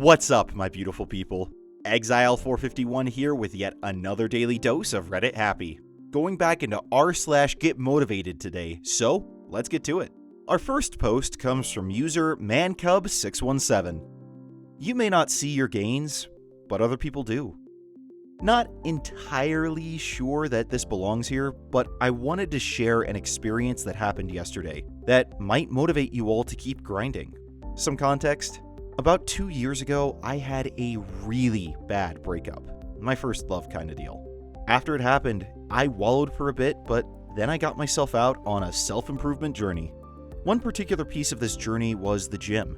What's up, my beautiful people? Exile451 here with yet another daily dose of Reddit Happy. Going back into r/get motivated today, so let's get to it. Our first post comes from user mancub617. You may not see your gains, but other people do. Not entirely sure that this belongs here, but I wanted to share an experience that happened yesterday that might motivate you all to keep grinding. Some context. About 2 years ago, I had a really bad breakup. My first love kind of deal. After it happened, I wallowed for a bit, but then I got myself out on a self-improvement journey. One particular piece of this journey was the gym.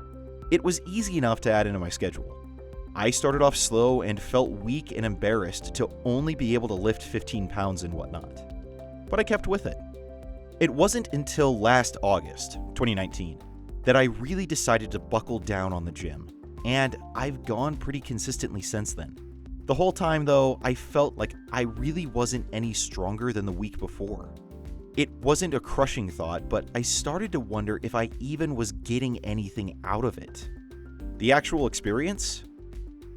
It was easy enough to add into my schedule. I started off slow and felt weak and embarrassed to only be able to lift 15 pounds and whatnot. But I kept with it. It wasn't until last August, 2019, that I really decided to buckle down on the gym, and I've gone pretty consistently since then. The whole time, though, I felt like I really wasn't any stronger than the week before. It wasn't a crushing thought, but I started to wonder if I even was getting anything out of it. The actual experience?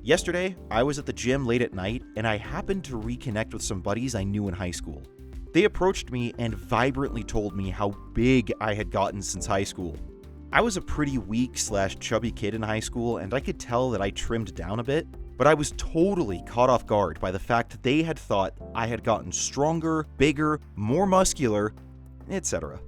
Yesterday, I was at the gym late at night, and I happened to reconnect with some buddies I knew in high school. They approached me and vibrantly told me how big I had gotten since high school. I was a pretty weak/chubby kid in high school, and I could tell that I trimmed down a bit, but I was totally caught off guard by the fact that they had thought I had gotten stronger, bigger, more muscular, etc.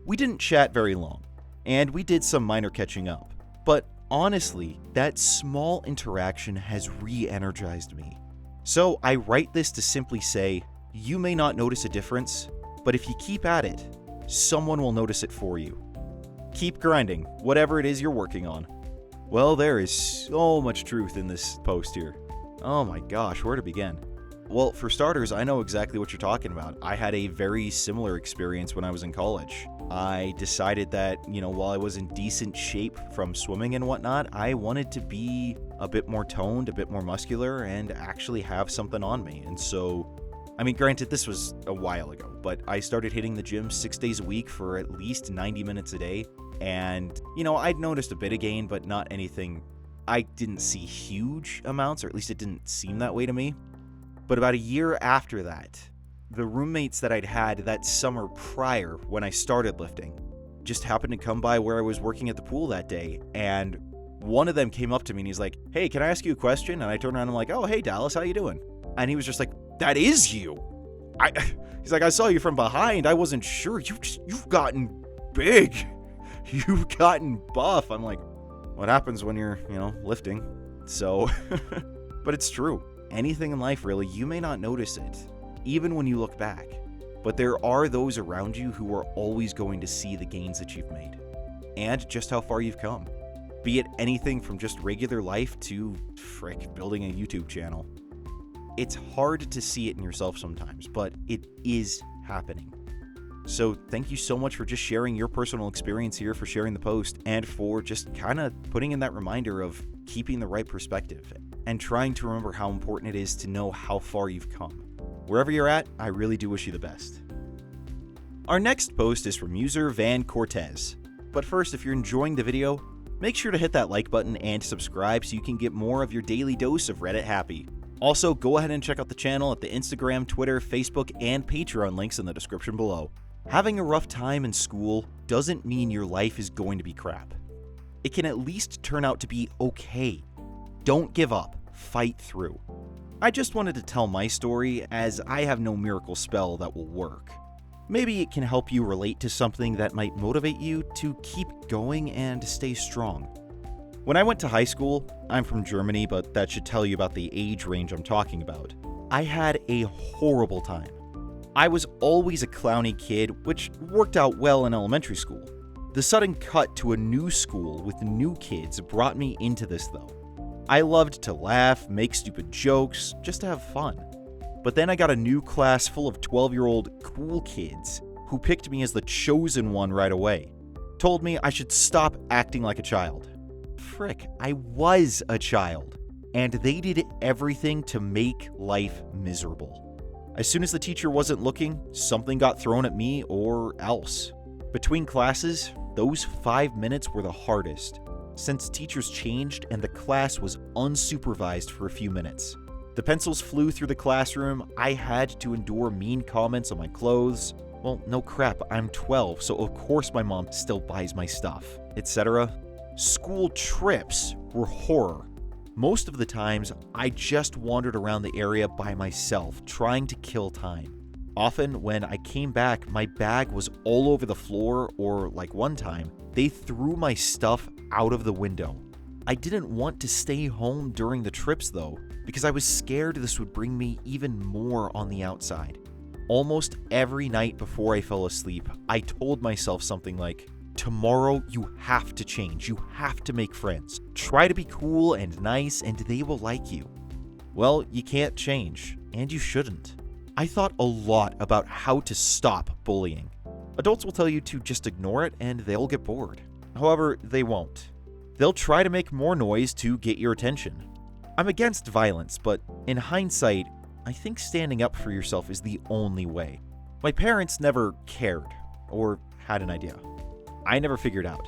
We didn't chat very long, and we did some minor catching up, but honestly, that small interaction has re-energized me. So I write this to simply say, you may not notice a difference, but if you keep at it, someone will notice it for you. Keep grinding, whatever it is you're working on. Well, there is so much truth in this post here. Oh my gosh, where to begin? Well, for starters, I know exactly what you're talking about. I had a very similar experience when I was in college. I decided that, while I was in decent shape from swimming and whatnot, I wanted to be a bit more toned, a bit more muscular, and actually have something on me. And so, granted, this was a while ago, but I started hitting the gym 6 days a week for at least 90 minutes a day. And, I'd noticed a bit of gain, but not anything. I didn't see huge amounts, or at least it didn't seem that way to me. But about a year after that, the roommates that I'd had that summer prior when I started lifting just happened to come by where I was working at the pool that day. And one of them came up to me and he's like, "Hey, can I ask you a question?" And I turned around and I'm like, "Oh, hey, Dallas, how you doing?" And he was just like, "That is you." He's like, "I saw you from behind. I wasn't sure. You've gotten big. You've gotten buff." I'm like, what happens when you're, lifting? So, but it's true. Anything in life, really, you may not notice it, even when you look back. But there are those around you who are always going to see the gains that you've made, and just how far you've come. Be it anything from just regular life to, building a YouTube channel. It's hard to see it in yourself sometimes, but it is happening. So thank you so much for just sharing your personal experience here, for sharing the post, and for just kind of putting in that reminder of keeping the right perspective and trying to remember how important it is to know how far you've come. Wherever you're at, I really do wish you the best. Our next post is from user Van Cortez. But first, if you're enjoying the video, make sure to hit that like button and subscribe so you can get more of your daily dose of Reddit Happy. Also, go ahead and check out the channel at the Instagram, Twitter, Facebook, and Patreon links in the description below. Having a rough time in school doesn't mean your life is going to be crap. It can at least turn out to be okay. Don't give up. Fight through. I just wanted to tell my story, as I have no miracle spell that will work. Maybe it can help you relate to something that might motivate you to keep going and stay strong. When I went to high school, I'm from Germany, but that should tell you about the age range I'm talking about. I had a horrible time. I was always a clowny kid, which worked out well in elementary school. The sudden cut to a new school with new kids brought me into this, though. I loved to laugh, make stupid jokes, just to have fun. But then I got a new class full of 12-year-old cool kids who picked me as the chosen one right away. Told me I should stop acting like a child. I was a child, and they did everything to make life miserable. As soon as the teacher wasn't looking, something got thrown at me or else. Between classes, those 5 minutes were the hardest. since teachers changed and the class was unsupervised for a few minutes. The pencils flew through the classroom, I had to endure mean comments on my clothes. Well, no crap, I'm 12, so of course my mom still buys my stuff, etc. School trips were horror. Most of the times, I just wandered around the area by myself, trying to kill time. Often, when I came back, my bag was all over the floor, or like one time, they threw my stuff out of the window. I didn't want to stay home during the trips though, because I was scared this would bring me even more on the outside. Almost every night before I fell asleep, I told myself something like, tomorrow you have to change, you have to make friends. Try to be cool and nice and they will like you. Well, you can't change, and you shouldn't. I thought a lot about how to stop bullying. Adults will tell you to just ignore it and they'll get bored. However, they won't. They'll try to make more noise to get your attention. I'm against violence, but in hindsight, I think standing up for yourself is the only way. My parents never cared, or had an idea. I never figured out.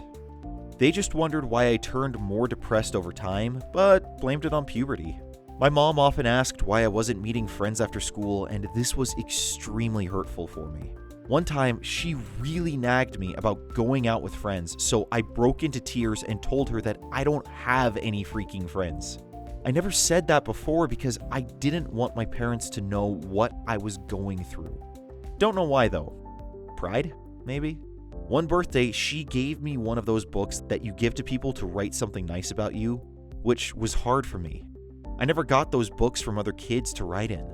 They just wondered why I turned more depressed over time, but blamed it on puberty. My mom often asked why I wasn't meeting friends after school, and this was extremely hurtful for me. One time, she really nagged me about going out with friends, so I broke into tears and told her that I don't have any freaking friends. I never said that before because I didn't want my parents to know what I was going through. Don't know why though. Pride, maybe? One birthday, she gave me one of those books that you give to people to write something nice about you, which was hard for me. I never got those books from other kids to write in.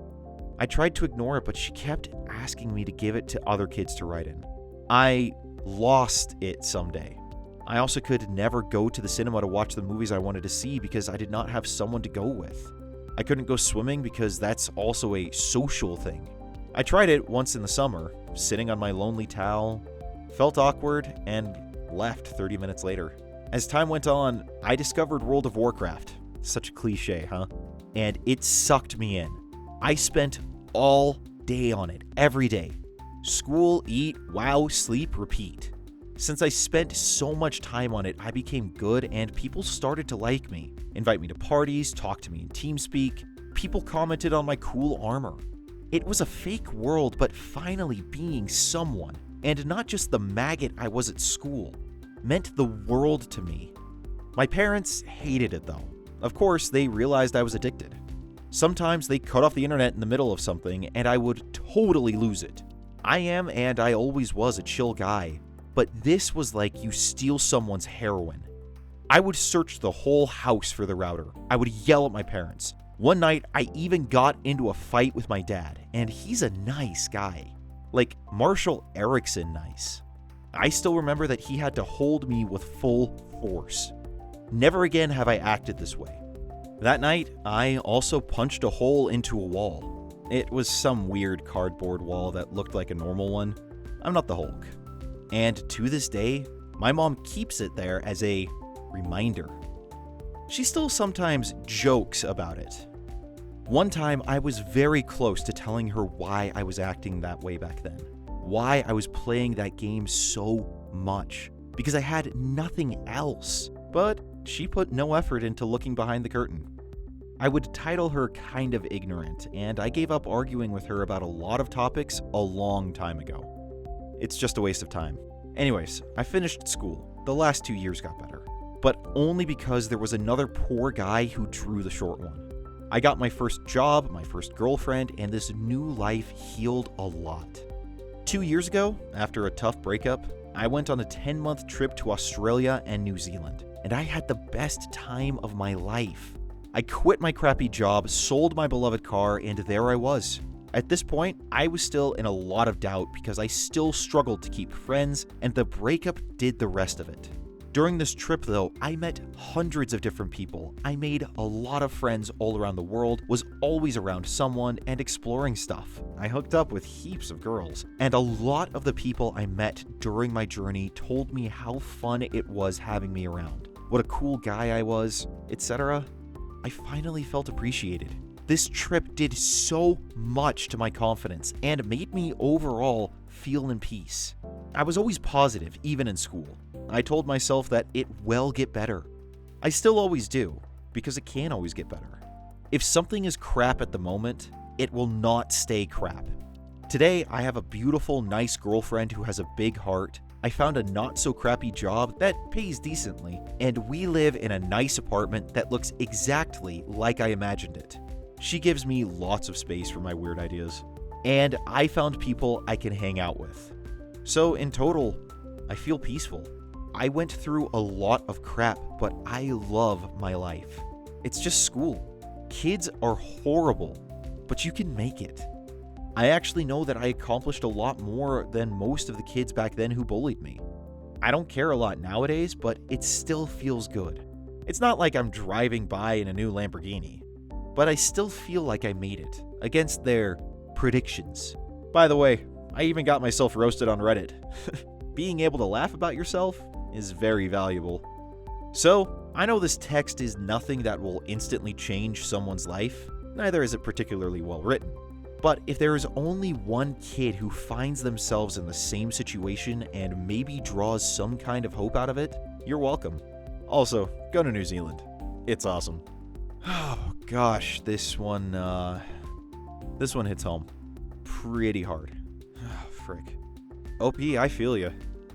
I tried to ignore it, but she kept asking me to give it to other kids to write in. I lost it someday. I also could never go to the cinema to watch the movies I wanted to see because I did not have someone to go with. I couldn't go swimming because that's also a social thing. I tried it once in the summer, sitting on my lonely towel, felt awkward, and left 30 minutes later. As time went on, I discovered World of Warcraft. Such a cliche, huh? And it sucked me in. I spent all day on it, every day. School, eat, WoW, sleep, repeat. Since I spent so much time on it, I became good and people started to like me, invite me to parties, talk to me in TeamSpeak. People commented on my cool armor. It was a fake world, but finally being someone, and not just the maggot I was at school, meant the world to me. My parents hated it though. Of course, they realized I was addicted. Sometimes they cut off the internet in the middle of something and I would totally lose it. I am and I always was a chill guy, but this was like you steal someone's heroin. I would search the whole house for the router. I would yell at my parents. One night, I even got into a fight with my dad, and he's a nice guy. Like Marshall Erickson nice. I still remember that he had to hold me with full force. Never again have I acted this way. That night, I also punched a hole into a wall. It was some weird cardboard wall that looked like a normal one. I'm not the Hulk. And to this day, my mom keeps it there as a reminder. She still sometimes jokes about it. One time, I was very close to telling her why I was acting that way back then. Why I was playing that game so much. Because I had nothing else. But she put no effort into looking behind the curtain. I would title her kind of ignorant, and I gave up arguing with her about a lot of topics a long time ago. It's just a waste of time. Anyways, I finished school. The last 2 years got better. But only because there was another poor guy who drew the short one. I got my first job, my first girlfriend, and this new life healed a lot. 2 years ago, after a tough breakup, I went on a 10-month trip to Australia and New Zealand, and I had the best time of my life. I quit my crappy job, sold my beloved car, and there I was. At this point, I was still in a lot of doubt because I still struggled to keep friends, and the breakup did the rest of it. During this trip though, I met hundreds of different people. I made a lot of friends all around the world, was always around someone, and exploring stuff. I hooked up with heaps of girls, and a lot of the people I met during my journey told me how fun it was having me around, what a cool guy I was, etc. I finally felt appreciated. This trip did so much to my confidence and made me overall feel in peace. I was always positive, even in school. I told myself that it will get better. I still always do, because it can always get better. If something is crap at the moment, it will not stay crap. Today, I have a beautiful, nice girlfriend who has a big heart. I found a not-so-crappy job that pays decently, and we live in a nice apartment that looks exactly like I imagined it. She gives me lots of space for my weird ideas, and I found people I can hang out with. So in total, I feel peaceful. I went through a lot of crap, but I love my life. It's just school. Kids are horrible, but you can make it. I actually know that I accomplished a lot more than most of the kids back then who bullied me. I don't care a lot nowadays, but it still feels good. It's not like I'm driving by in a new Lamborghini, but I still feel like I made it against their predictions. By the way, I even got myself roasted on Reddit. Being able to laugh about yourself is very valuable. So, I know this text is nothing that will instantly change someone's life, neither is it particularly well written. But if there is only one kid who finds themselves in the same situation and maybe draws some kind of hope out of it, you're welcome. Also, go to New Zealand. It's awesome. Oh gosh, this one hits home pretty hard. Frick. OP, I feel ya.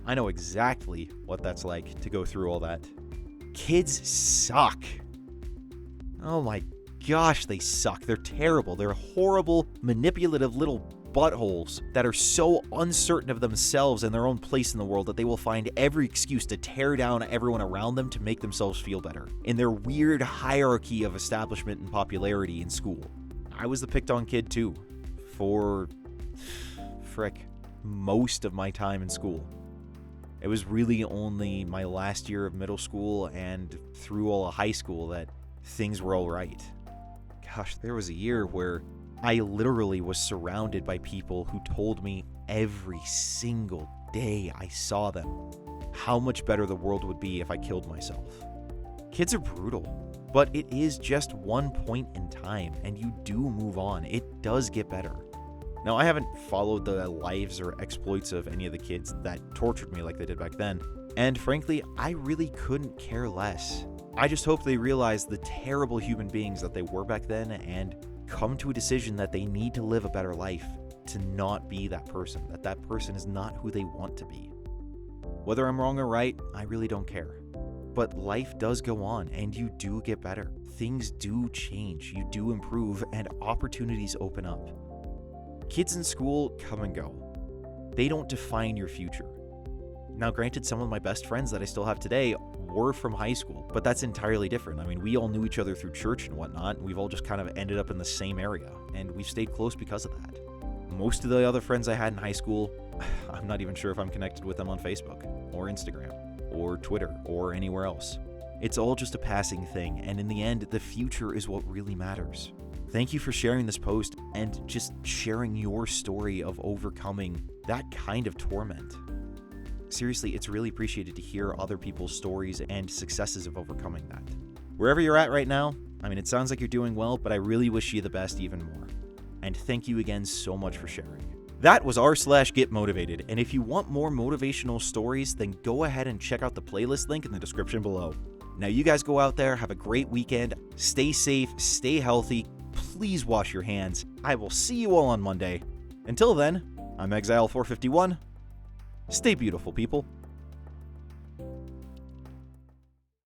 I know exactly what that's like to go through all that. Kids suck. Oh my gosh, they suck. They're terrible. They're horrible, manipulative little buttholes that are so uncertain of themselves and their own place in the world that they will find every excuse to tear down everyone around them to make themselves feel better in their weird hierarchy of establishment and popularity in school. I was the picked on kid too, for most of my time in school. It was really only my last year of middle school and through all of high school that things were all right. Gosh, there was a year where I literally was surrounded by people who told me every single day I saw them how much better the world would be if I killed myself. Kids are brutal, but it is just one point in time, and you do move on. It does get better. Now, I haven't followed the lives or exploits of any of the kids that tortured me like they did back then, and frankly, I really couldn't care less. I just hope they realize the terrible human beings that they were back then and come to a decision that they need to live a better life, to not be that person, that person is not who they want to be. Whether I'm wrong or right, I really don't care. But life does go on, and you do get better. Things do change, you do improve, and opportunities open up. Kids in school come and go. They don't define your future. Now, granted, some of my best friends that I still have today were from high school, but that's entirely different. I mean, we all knew each other through church and whatnot, and we've all just kind of ended up in the same area, and we've stayed close because of that. Most of the other friends I had in high school, I'm not even sure if I'm connected with them on Facebook, or Instagram, or Twitter, or anywhere else. It's all just a passing thing, and in the end, the future is what really matters. Thank you for sharing this post and just sharing your story of overcoming that kind of torment. Seriously, it's really appreciated to hear other people's stories and successes of overcoming that. Wherever you're at right now, I mean, it sounds like you're doing well, but I really wish you the best even more. And thank you again so much for sharing. That was r/getmotivated, and if you want more motivational stories, then go ahead and check out the playlist link in the description below. Now you guys go out there, have a great weekend, stay safe, stay healthy, please wash your hands. I will see you all on Monday. Until then, I'm Exile451. Stay beautiful, people.